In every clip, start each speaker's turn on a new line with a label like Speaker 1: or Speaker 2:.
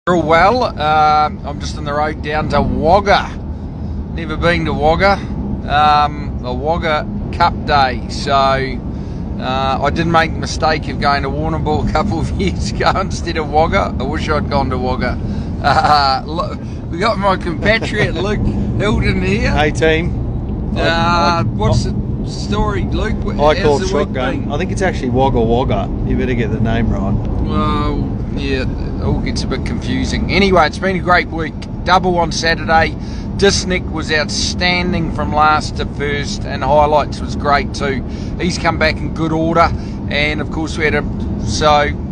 Speaker 1: Real well. I'm just on the road down to Wagga. Never been to Wagga. The Wagga Cup Day. So I did make the mistake of going to Warrnambool a couple of years ago instead of Wagga. I wish I'd gone to Wagga. We got my compatriot Luke Hilton here.
Speaker 2: Hey team.
Speaker 1: What's the story, Luke?
Speaker 2: I call it shotgun. I think it's actually Wagga Wagga. You better get the name right.
Speaker 1: Well, yeah, it all gets a bit confusing. Anyway, it's been a great week. Double on Saturday. Disnick was outstanding from last to first, and Highlights was great too. He's come back in good order, and of course so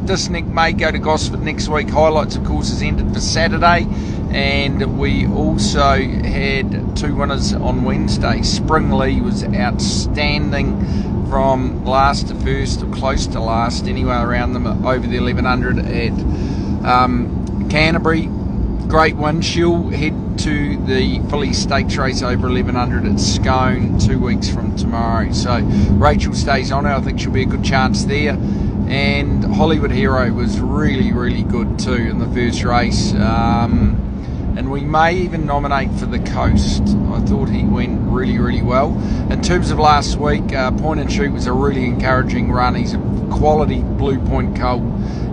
Speaker 1: Disnick may go to Gosford next week. Highlights, of course, is ended for Saturday, and we also had two winners on Wednesday. Springlee was outstanding from last to first, or close to last, anyway, around them over the 1100 at Canterbury. Great win. She'll head to the Filly Stakes race over 1100 at Scone 2 weeks from tomorrow. So Rachel stays on her. I think she'll be a good chance there. And Hollywood Hero was really, really good too in the first race. And we may even nominate for the Coast. I thought he went really, really well. In terms of last week, Point and Shoot was a really encouraging run. He's a quality Blue Point colt,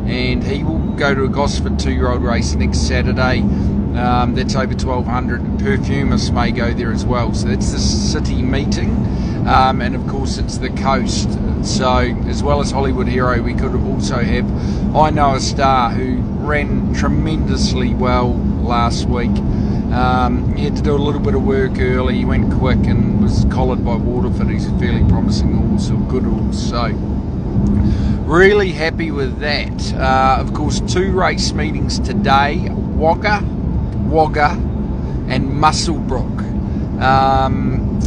Speaker 1: and he will go to a Gosford 2-year-old race next Saturday. That's over 1200. Perfumist may go there as well. So that's the city meeting. And of course it's the Coast. So as well as Hollywood Hero, we could also have I Know a Star, who ran tremendously well last week. He had to do a little bit of work early. He went quick and was collared by Waterford. He's a fairly promising horse, or good horse. So really happy with that. Of course, 2 race meetings today: Wagga and Muswellbrook.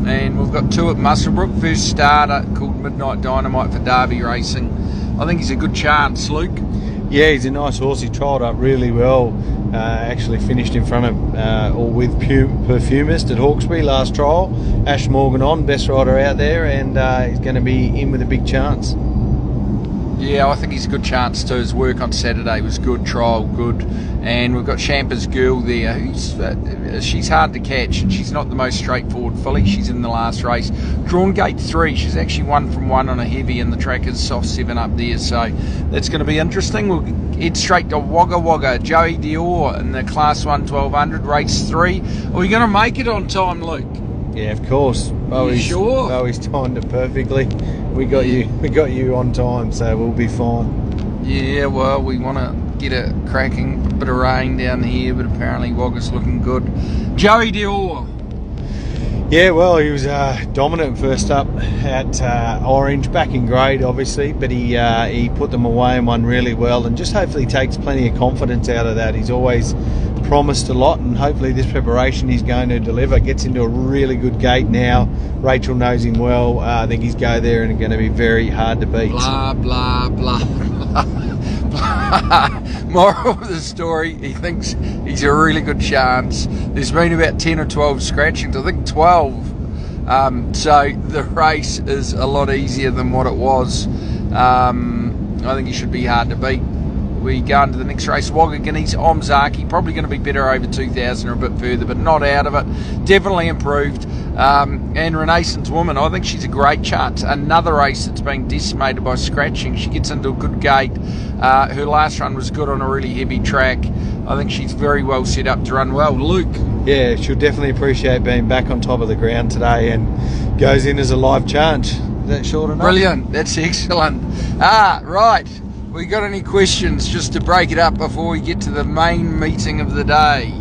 Speaker 1: And we've got 2 at Muswellbrook. First starter called Midnight Dynamite for Derby Racing. I think he's a good chance, Luke.
Speaker 2: Yeah, he's a nice horse. He trialled up really well. Actually finished in front of or with Perfumist at Hawkesbury last trial. Ash Morgan on, best rider out there, and he's going to be in with a big chance.
Speaker 1: Yeah, I think he's a good chance too. His work on Saturday was good, trial good, and we've got Champa's Girl there, who's she's hard to catch, and she's not the most straightforward filly. She's in the last race. Drawn Gate 3, she's actually 1 from 1 on a heavy, and the track is soft 7 up there, so that's going to be interesting. We'll head straight to Wagga Wagga. Joey Dior in the Class 1 1200, race 3. Are we going to make it on time, Luke?
Speaker 2: Yeah, of course.
Speaker 1: Sure?
Speaker 2: Bowie's timed it perfectly. We got you on time, so we'll be fine.
Speaker 1: Yeah, well, we want to get a cracking bit of rain down here, but apparently Wagga's looking good. Joey Dior.
Speaker 2: Yeah, well, he was dominant first up at Orange, back in grade obviously, but he put them away and won really well, and just hopefully takes plenty of confidence out of that. He's always promised a lot, and hopefully this preparation he's going to deliver. Gets into a really good gate now. Rachel knows him well. I think he's go there and going to be very hard to beat.
Speaker 1: Blah, blah, blah, blah. Moral of the story, he thinks he's a really good chance. There's been about 10 or 12 scratchings, I think 12. So the race is a lot easier than what it was. I think he should be hard to beat. We go into the next race, Wagga Guineas, Omzaki, probably going to be better over 2,000 or a bit further, but not out of it. Definitely improved. And Renaissance Woman, I think she's a great chance. Another race that's being decimated by scratching. She gets into a good gate. Her last run was good on a really heavy track. I think she's very well set up to run well. Luke?
Speaker 2: Yeah, she'll definitely appreciate being back on top of the ground today, and goes in as a live chance. Is that short enough?
Speaker 1: Brilliant, that's excellent. Right. We got any questions just to break it up before we get to the main meeting of the day?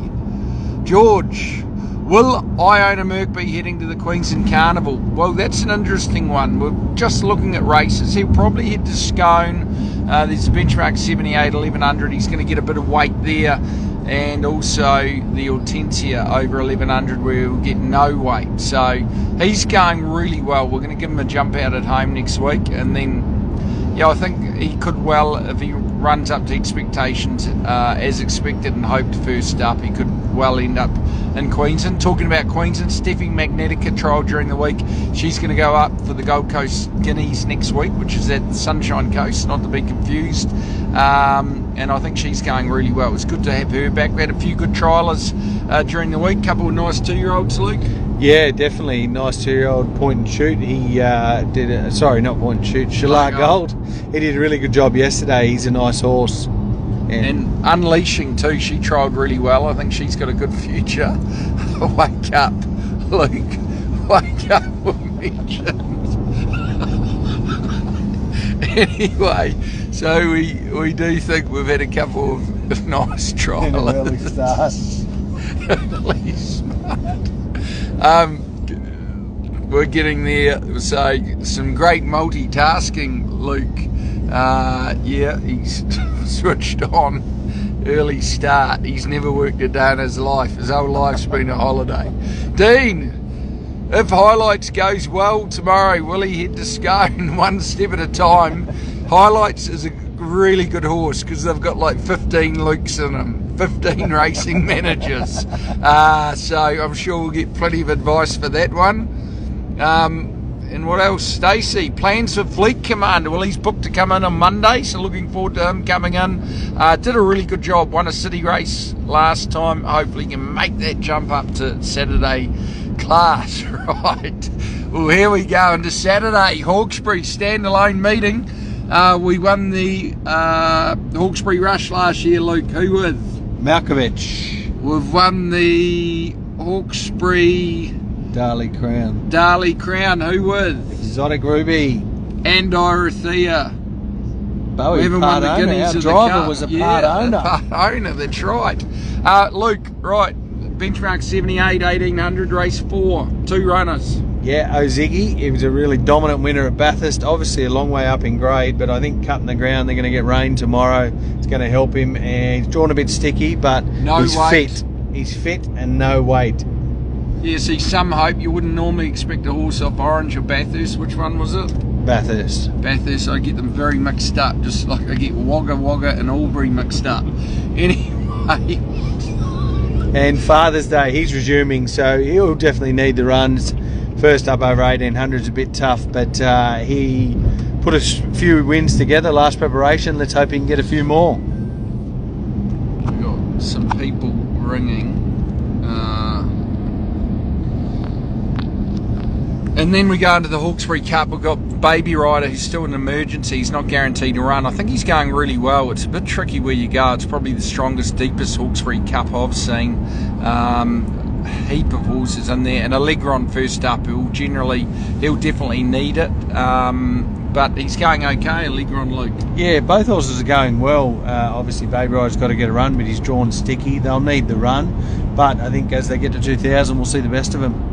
Speaker 1: George, will Iona Merck be heading to the Queensland Carnival? Well, that's an interesting one. We're just looking at races. He'll probably head to Scone. There's a benchmark 78, 1100. He's going to get a bit of weight there. And also the Hortensia over 1100, where he'll get no weight. So he's going really well. We're going to give him a jump out at home next week, and then I think he could well, if he runs up to expectations as expected and hoped first up, he could well end up in Queensland. Talking about Queensland, Steffi Magnetica trialled during the week. She's going to go up for the Gold Coast Guineas next week, which is at the Sunshine Coast, not to be confused. And I think she's going really well. It's good to have her back. We had a few good triallers during the week. Couple of nice 2-year-olds, Luke.
Speaker 2: Yeah, definitely. Nice 2-year-old point and shoot. He not point and shoot, Shalar Gold. He did a really good job yesterday. He's a nice horse.
Speaker 1: And Unleashing too, she trialled really well. I think she's got a good future. Wake up, Luke. Wake up, mentioned. Anyway, so we do think we've had a couple of nice triallers.
Speaker 2: Early start.
Speaker 1: Really smart. We're getting there. So some great multitasking, Luke. Yeah, he's switched on. Early start. He's never worked a day in his life. His whole life's been a holiday. Dean, if Highlights goes well tomorrow, will he head to Scone one step at a time? Highlights is a really good horse because they've got like 15 Lukes in them, 15 racing managers. So I'm sure we'll get plenty of advice for that one. And what else? Stacey, plans for Fleet Commander. Well, he's booked to come in on Monday, so looking forward to him coming in. Did a really good job, won a city race last time. Hopefully he can make that jump up to Saturday class, right? Well, here we go into Saturday, Hawkesbury standalone meeting. We won the Hawkesbury Rush last year, Luke. Who with?
Speaker 2: Malkovich.
Speaker 1: We've won the Hawkesbury
Speaker 2: Darley Crown.
Speaker 1: Darley Crown. Who with?
Speaker 2: Exotic Ruby.
Speaker 1: And Dorothea.
Speaker 2: Bowie,
Speaker 1: we haven't won the
Speaker 2: owner.
Speaker 1: Guineas
Speaker 2: Our
Speaker 1: of
Speaker 2: driver
Speaker 1: the Cup.
Speaker 2: was a part owner.
Speaker 1: Part owner, that's right. Luke, right. Benchmark 78, 1800, race 4. 2 runners.
Speaker 2: Yeah, Oziggy. He was a really dominant winner at Bathurst. Obviously a long way up in grade, but I think cutting the ground, they're going to get rain tomorrow. It's going to help him. And he's drawn a bit sticky, but he's
Speaker 1: weight.
Speaker 2: fit. He's fit and no weight.
Speaker 1: Yeah, see, some hope. You wouldn't normally expect a horse off Orange or Bathurst. Which one was it?
Speaker 2: Bathurst.
Speaker 1: Bathurst, I get them very mixed up. Just like I get Wagga Wagga and Albury mixed up. Anyway.
Speaker 2: And Father's Day, he's resuming, so he'll definitely need the runs. First up over 1800 is a bit tough, but he put a few wins together last preparation. Let's hope he can get a few more.
Speaker 1: We've got some people ringing. And then we go into the Hawkesbury Cup. We've got Baby Rider, who's still an emergency. He's not guaranteed to run. I think he's going really well. It's a bit tricky where you go. It's probably the strongest, deepest Hawkesbury Cup I've seen. Heap of horses in there. And Allegron first up, he'll definitely need it. But he's going okay, Allegron, Luke.
Speaker 2: Yeah, both horses are going well. Obviously, Baby Rider's got to get a run, but he's drawn sticky. They'll need the run. But I think as they get to 2000, we'll see the best of him.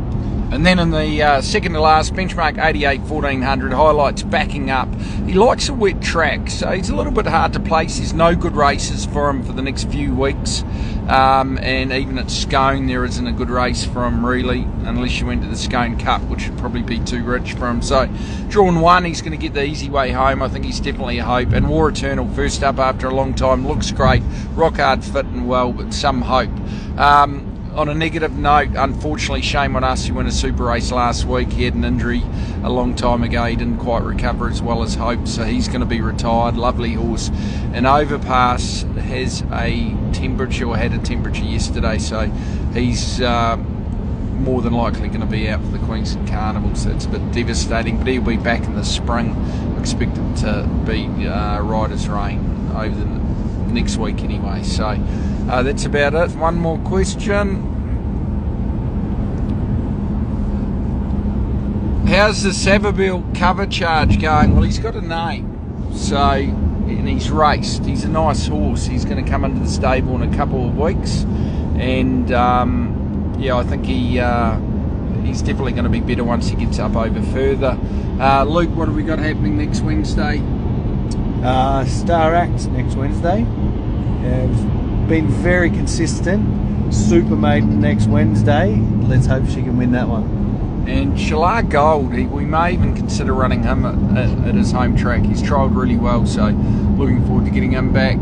Speaker 1: And then in the second to last, Benchmark 88, 1400, Highlights backing up. He likes a wet track, so he's a little bit hard to place. There's no good races for him for the next few weeks. And even at Scone, there isn't a good race for him, really, unless you went to the Scone Cup, which would probably be too rich for him. So, drawn 1, he's going to get the easy way home. I think he's definitely a hope. And War Eternal, first up after a long time, looks great. Rock hard, fit and well, but some hope. On a negative note, unfortunately, shame on us, he won a super race last week. He had an injury a long time ago. He didn't quite recover as well as hoped, so he's going to be retired. Lovely horse. And Overpass has a temperature, or had a temperature yesterday, so he's more than likely going to be out for the Queensland Carnival, so it's a bit devastating, but he'll be back in the spring. Expected to be Riders' Reign over the next week anyway. So that's about it. One more question. How's the Savabeel cover charge going? Well, he's got a name, so, and he's raced. He's a nice horse. He's going to come into the stable in a couple of weeks, and yeah, I think he's definitely going to be better once he gets up over further. Luke, what have we got happening next Wednesday?
Speaker 2: Star Act next Wednesday. Been very consistent. Super Maiden next Wednesday. Let's hope she can win that one.
Speaker 1: And Shalar Gold, we may even consider running him at his home track. He's trialled really well, so looking forward to getting him back.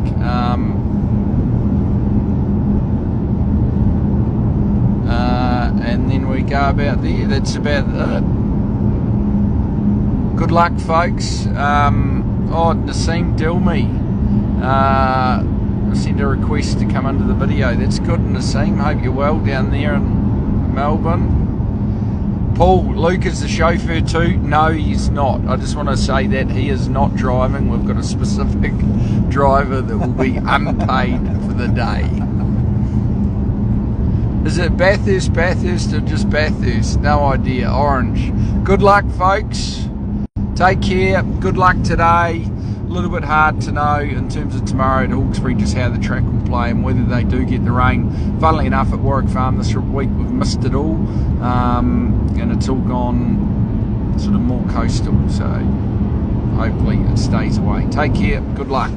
Speaker 1: And then we go about there. That's about it. Good luck, folks. Naseem Dilmi sent a request to come under the video. That's good, Naseem. Hope you're well down there in Melbourne. Paul, Luke is the chauffeur too. No, he's not. I just want to say that he is not driving. We've got a specific driver that will be unpaid for the day. Is it Bathurst, or just Bathurst? No idea. Orange. Good luck, folks. Take care. Good luck today. A little bit hard to know in terms of tomorrow at Hawkesbury just how the track will play and whether they do get the rain. Funnily enough, at Warwick Farm this week we've missed it all, and it's all gone sort of more coastal, so hopefully it stays away. Take care. Good luck.